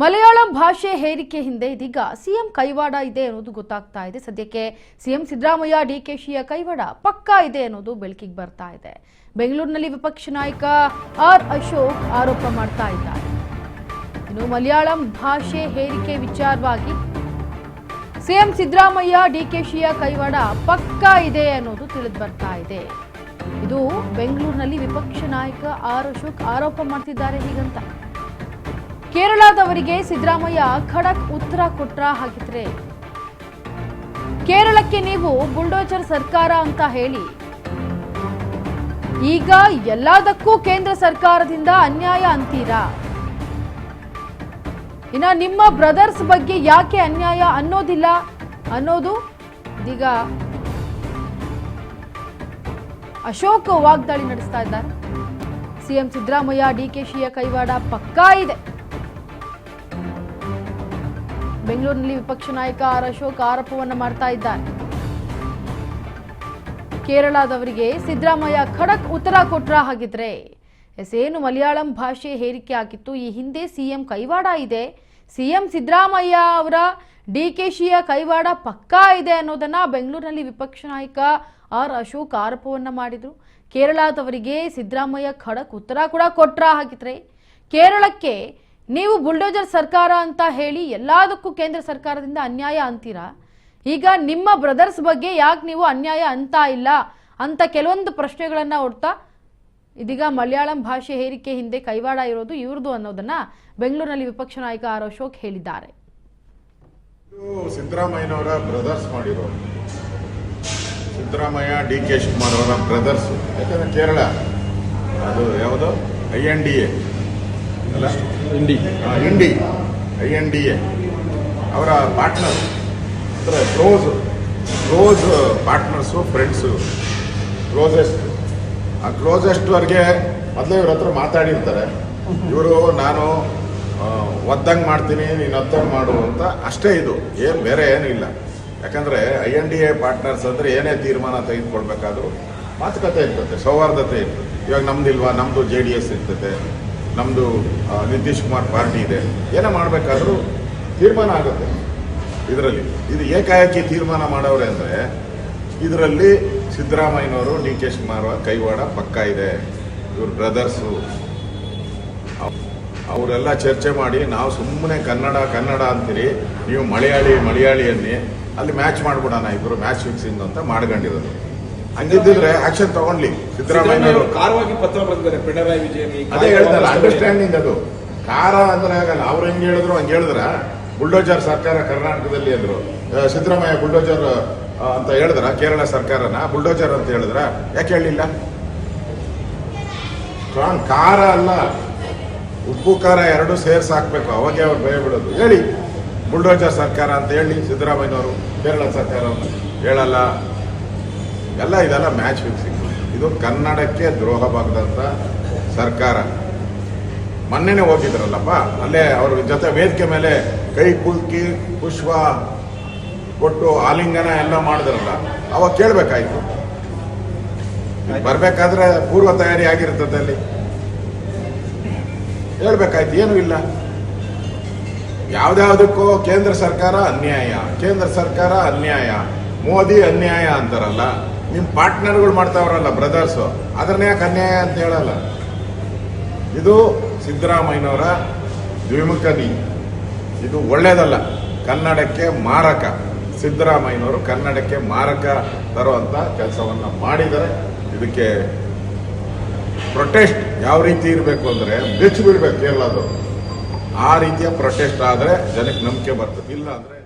ಮಲಯಾಳಂ ಭಾಷೆ ಹೇರಿಕೆ ಹಿಂದೆ ಇದೀಗ ಸಿಎಂ ಕೈವಾಡ ಇದೆ ಅನ್ನೋದು ಗೊತ್ತಾಗ್ತಾ ಇದೆ. ಸದ್ಯಕ್ಕೆ ಸಿಎಂ ಸಿದ್ದರಾಮಯ್ಯ ಡಿಕೆಶಿಯ ಕೈವಾಡ ಪಕ್ಕಾ ಇದೆ ಅನ್ನೋದು ಬೆಳಕಿಗೆ ಬರ್ತಾ ಇದೆ. ಬೆಂಗಳೂರಿನಲ್ಲಿ ವಿಪಕ್ಷ ನಾಯಕ ಆರ್ ಅಶೋಕ್ ಆರೋಪ ಮಾಡ್ತಾ ಇದ್ದಾರೆ. ಇನ್ನು ಮಲಯಾಳಂ ಭಾಷೆ ಹೇರಿಕೆ ವಿಚಾರವಾಗಿ ಸಿಎಂ ಸಿದ್ದರಾಮಯ್ಯ ಡಿಕೆಶಿಯ ಕೈವಾಡ ಪಕ್ಕಾ ಇದೆ ಅನ್ನೋದು ತಿಳಿದು ಬರ್ತಾ ಇದೆ. ಇದು ಬೆಂಗಳೂರಿನಲ್ಲಿ ವಿಪಕ್ಷ ನಾಯಕ ಆರ್ ಅಶೋಕ್ ಆರೋಪ ಮಾಡ್ತಿದ್ದಾರೆ. ಹೀಗಂತ ಕೇರಳದವರಿಗೆ ಸಿದ್ದರಾಮಯ್ಯ ಖಡಕ್ ಉತ್ತರ ಕೊಟ್ರ ಹಾಗಿದ್ರೆ ಕೇರಳಕ್ಕೆ ನೀವು ಬುಲ್ಡೋಜರ್ ಸರ್ಕಾರ ಅಂತ ಹೇಳಿ ಈಗ ಎಲ್ಲದಕ್ಕೂ ಕೇಂದ್ರ ಸರ್ಕಾರದಿಂದ ಅನ್ಯಾಯ ಅಂತೀರಾ? ಇನ್ನ ನಿಮ್ಮ ಬ್ರದರ್ಸ್ ಬಗ್ಗೆ ಯಾಕೆ ಅನ್ಯಾಯ ಅನ್ನೋದಿಲ್ಲ ಅನ್ನೋದು ಇದೀಗ ಅಶೋಕ್ ವಾಗ್ದಾಳಿ ನಡೆಸ್ತಾ ಇದ್ದಾರೆ. ಸಿಎಂ ಸಿದ್ದರಾಮಯ್ಯ ಡಿಕೆಶಿಯ ಕೈವಾಡ ಪಕ್ಕಾ ಇದೆ. ಬೆಂಗಳೂರಿನಲ್ಲಿ ವಿಪಕ್ಷ ನಾಯಕ ಆರ್ ಅಶೋಕ್ ಆರೋಪವನ್ನು ಮಾಡ್ತಾ ಇದ್ದಾರೆ. ಕೇರಳದವರಿಗೆ ಸಿದ್ದರಾಮಯ್ಯ ಖಡಕ್ ಉತ್ತರ ಕೊಟ್ರ ಹಾಗಿದ್ರೆ ಏನು ಮಲಯಾಳಂ ಭಾಷೆ ಹೇರಿಕೆ ಆಗಿತ್ತು, ಈ ಹಿಂದೆ ಸಿಎಂ ಕೈವಾಡ ಇದೆ, ಸಿಎಂ ಸಿದ್ದರಾಮಯ್ಯ ಅವರ ಡಿಕೆಶಿಯ ಕೈವಾಡ ಪಕ್ಕಾ ಇದೆ ಅನ್ನೋದನ್ನ ಬೆಂಗಳೂರಿನಲ್ಲಿ ವಿಪಕ್ಷ ನಾಯಕ ಆರ್ ಅಶೋಕ್ ಆರೋಪವನ್ನ ಮಾಡಿದ್ರು. ಕೇರಳದವರಿಗೆ ಸಿದ್ದರಾಮಯ್ಯ ಖಡಕ್ ಉತ್ತರ ಕೂಡ ಕೊಟ್ರ ಹಾಗಿದ್ರೆ ಕೇರಳಕ್ಕೆ ನೀವು ಬುಲ್ಡೋಜರ್ ಸರ್ಕಾರ ಅಂತ ಹೇಳಿ ಎಲ್ಲದಕ್ಕೂ ಕೇಂದ್ರ ಸರ್ಕಾರದಿಂದ ಅನ್ಯಾಯ ಅಂತೀರಾ? ಈಗ ನಿಮ್ಮ ಬ್ರದರ್ಸ್ ಬಗ್ಗೆ ಯಾಕೆ ನೀವು ಅನ್ಯಾಯ ಅಂತ ಇಲ್ಲ ಅಂತ ಕೆಲವೊಂದು ಪ್ರಶ್ನೆಗಳನ್ನ ಹೊಡ್ತಾ ಇದೀಗ ಮಲಯಾಳಂ ಭಾಷೆ ಹೇರಿಕೆ ಹಿಂದೆ ಕೈವಾಡ ಇರೋದು ಇವ್ರದ್ದು ಅನ್ನೋದನ್ನ ಬೆಂಗಳೂರಿನಲ್ಲಿ ವಿಪಕ್ಷ ನಾಯಕ ಆರ್ ಅಶೋಕ್ ಹೇಳಿದ್ದಾರೆ. ಸಿದ್ದರಾಮಯ್ಯನವರ ಬ್ರದರ್ಸ್ ಮಾಡಿರೋರು, ಸಿದ್ದರಾಮಯ್ಯ ಡಿಕೆ ಶಿವಕುಮಾರ್ ಅವರ ಬ್ರದರ್ಸ್. ಯಾಕಂದ್ರೆ ಕೇರಳ ಅದು ಯಾವುದು INDA ಅಲ್ಲ, INDA ಅವರ partner, close partners, friends, closest ಅವ್ರಿಗೆ ಮೊದಲೇ ಇವ್ರ ಹತ್ರ ಮಾತಾಡಿರ್ತಾರೆ. ಇವರು ನಾನು ಒದ್ದಂಗೆ ಮಾಡ್ತೀನಿ, ನೀನು ಒದ್ದಂಗೆ ಮಾಡು ಅಂತ ಅಷ್ಟೇ. ಇದು ಏನು ಬೇರೆ ಏನೂ ಇಲ್ಲ. ಯಾಕಂದರೆ INDA ಪಾರ್ಟ್ನರ್ಸ್ ಅಂದರೆ ಏನೇ ತೀರ್ಮಾನ ತೆಗೆದುಕೊಳ್ಬೇಕಾದ್ರೂ ಮಾತುಕತೆ ಇರ್ತದೆ, ಸೌಹಾರ್ದತೆ ಇರ್ತದೆ. ಇವಾಗ ನಮ್ದಿಲ್ವಾ, ನಮ್ಮದು JDS ಇರ್ತದೆ, ನಮ್ಮದು ನಿತೀಶ್ ಕುಮಾರ್ ಪಾರ್ಟಿ ಇದೆ, ಏನೋ ಮಾಡಬೇಕಾದ್ರೂ ತೀರ್ಮಾನ ಆಗುತ್ತೆ ಇದರಲ್ಲಿ. ಇದು ಏಕಾಏಕಿ ತೀರ್ಮಾನ ಮಾಡವ್ರೆ ಅಂದರೆ ಇದರಲ್ಲಿ ಸಿದ್ದರಾಮಯ್ಯನವರು DK ಶಿವಕುಮಾರ್ ಕೈವಾಡ ಪಕ್ಕ ಇದೆ. ಇವ್ರ ಬ್ರದರ್ಸು ಅವರೆಲ್ಲ ಚರ್ಚೆ ಮಾಡಿ ನಾವು ಸುಮ್ಮನೆ ಕನ್ನಡ ಅಂತೀರಿ, ನೀವು ಮಲಯಾಳಿ ಅನ್ನಿ ಅಲ್ಲಿ ಮ್ಯಾಚ್ ಮಾಡ್ಬಿಡೋಣ, ಇಬ್ಬರು ಮ್ಯಾಚ್ ಫಿಕ್ಸಿಂಗ್ ಅಂತ ಮಾಡ್ಕೊಂಡಿರೋದು. ಹಂಗಿದ್ದಿದ್ರೆ ಆಕ್ಷನ್ ತಗೊಂಡ್ಲಿ ಸಿದ್ದರಾಮಯ್ಯ. ಕಾರವಾಗಿ ಪತ್ರ ಬಂದಿದ್ದಾರೆ ಪಿಣರಾಯಿ ವಿಜಯನ್. ಅದೇ ಹೇಳ್ತಾರೆ, ಅಂಡರ್ಸ್ಟ್ಯಾಂಡಿಂಗ್. ಅದು ಕಾರ ಅಂದ್ರೆ ಆಗಲ್ಲ. ಅವ್ರು ಹೆಂಗ್ ಹೇಳಿದ್ರು ಹಂಗೆ ಹೇಳಿದ್ರ. ಬುಲ್ಡೋಜರ್ ಸರ್ಕಾರ ಕರ್ನಾಟಕದಲ್ಲಿ ಅಂದ್ರು, ಸಿದ್ದರಾಮಯ್ಯ ಬುಲ್ಡೋಜರ್ ಅಂತ ಹೇಳಿದ್ರ ಕೇರಳ ಸರ್ಕಾರನ ಬುಲ್ಡೋಜರ್ ಅಂತ ಹೇಳಿದ್ರ? ಯಾಕೆ ಹೇಳಿಲ್ಲ? ಸ್ಟ್ರಾಂಗ್ ಖಾರ ಅಲ್ಲ, ಉಪ್ಪು ಖಾರ ಎರಡು ಸೇರ್ಸಿ ಹಾಕ್ಬೇಕು, ಅವಾಗೆ ಅವ್ರು ಭಯ ಬಿಡೋದು. ಹೇಳಿ ಬುಲ್ಡೋಜರ್ ಸರ್ಕಾರ ಅಂತ ಹೇಳಿ ಸಿದ್ದರಾಮಯ್ಯನವರು ಕೇರಳ ಸರ್ಕಾರವನ್ನು ಹೇಳಲ್ಲ. ಇದೆಲ್ಲ ಮ್ಯಾಚ್ ಫಿಕ್ಸಿಂಗ್. ಇದು ಕನ್ನಡಕ್ಕೆ ದ್ರೋಹ ಬಾಗದಂತ ಸರ್ಕಾರ. ಮೊನ್ನೆನೆ ಹೋಗಿದ್ರಲ್ಲಪ್ಪ, ಅಲ್ಲೇ ಅವ್ರ ಜೊತೆ ವೇದಿಕೆ ಮೇಲೆ ಕೈ ಕುಲ್ಕಿ ಪುಷ್ಪ ಕೊಟ್ಟು ಆಲಿಂಗನ ಎಲ್ಲ ಮಾಡಿದ್ರಲ್ಲ, ಅವಾಗ ಕೇಳಬೇಕಾಯ್ತು. ಬರ್ಬೇಕಾದ್ರೆ ಪೂರ್ವ ತಯಾರಿ ಆಗಿರ್ತದೆ, ಅಲ್ಲಿ ಹೇಳ್ಬೇಕಾಯ್ತು. ಏನೂ ಇಲ್ಲ. ಯಾವ್ದಾವುದಕ್ಕೂ ಕೇಂದ್ರ ಸರ್ಕಾರ ಅನ್ಯಾಯ, ಮೋದಿ ಅನ್ಯಾಯ ಅಂತಾರಲ್ಲ. ನಿಮ್ಮ ಪಾರ್ಟ್ನರ್ಗಳು ಮಾಡ್ತಾವ್ರಲ್ಲ ಬ್ರದರ್ಸು, ಅದನ್ನ ಯಾಕೆ ಅನ್ಯಾಯ ಅಂತ ಹೇಳಲ್ಲ? ಇದು ಸಿದ್ದರಾಮಯ್ಯನವರ ದ್ವಿಮುಖ ನೀತಿ. ಇದು ಒಳ್ಳೇದಲ್ಲ, ಕನ್ನಡಕ್ಕೆ ಮಾರಕ. ಸಿದ್ದರಾಮಯ್ಯನವರು ಕನ್ನಡಕ್ಕೆ ಮಾರಕ ತರುವಂತ ಕೆಲಸವನ್ನ ಮಾಡಿದರೆ ಇದಕ್ಕೆ ಪ್ರೊಟೆಸ್ಟ್ ಯಾವ ರೀತಿ ಇರಬೇಕು ಅಂದ್ರೆ ಬೆಚ್ಚಿ ಬಿಡ್ಬೇಕು ಕೇರಳದವರು. ಆ ರೀತಿಯ ಪ್ರೊಟೆಸ್ಟ್ ಆದರೆ ಜನಕ್ಕೆ ನಂಬಿಕೆ ಬರ್ತದೆ. ಇಲ್ಲ ಅಂದ್ರೆ